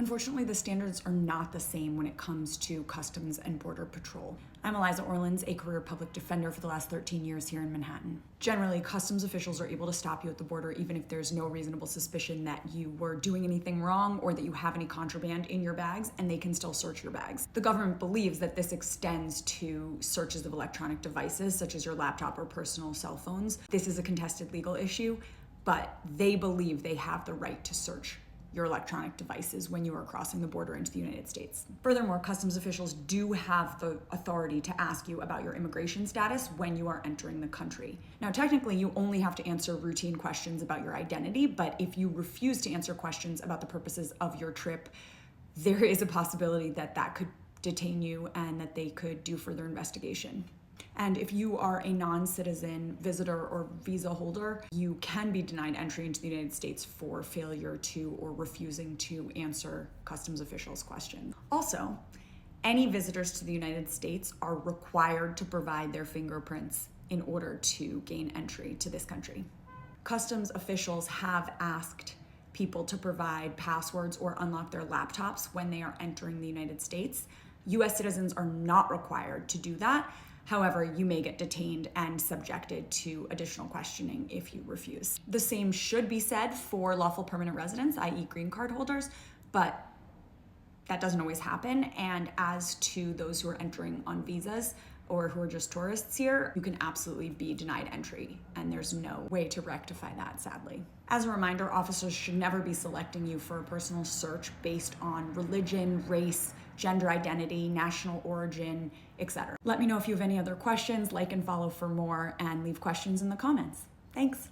Unfortunately, the standards are not the same when it comes to Customs and Border Patrol. I'm Eliza Orlins, a career public defender for the last 13 years here in Manhattan. Generally, customs officials are able to stop you at the border even if there's no reasonable suspicion that you were doing anything wrong or that you have any contraband in your bags, and they can still search your bags. The government believes that this extends to searches of electronic devices, such as your laptop or personal cell phones. This is a contested legal issue, but they believe they have the right to search your electronic devices when you are crossing the border into the United States. Furthermore, customs officials do have the authority to ask you about your immigration status when you are entering the country. Now, technically, you only have to answer routine questions about your identity, but if you refuse to answer questions about the purposes of your trip, there is a possibility that that could detain you and that they could do further investigation. And if you are a non-citizen visitor or visa holder, you can be denied entry into the United States for failure to or refusing to answer customs officials' questions. Also, any visitors to the United States are required to provide their fingerprints in order to gain entry to this country. Customs officials have asked people to provide passwords or unlock their laptops when they are entering the United States. US citizens are not required to do that. However, you may get detained and subjected to additional questioning if you refuse. The same should be said for lawful permanent residents, i.e. green card holders, but that doesn't always happen. And as to those who are entering on visas or who are just tourists here, you can absolutely be denied entry, and there's no way to rectify that, sadly. As a reminder, officers should never be selecting you for a personal search based on religion, race, gender identity, national origin, etc. Let me know if you have any other questions, like and follow for more, and leave questions in the comments. Thanks.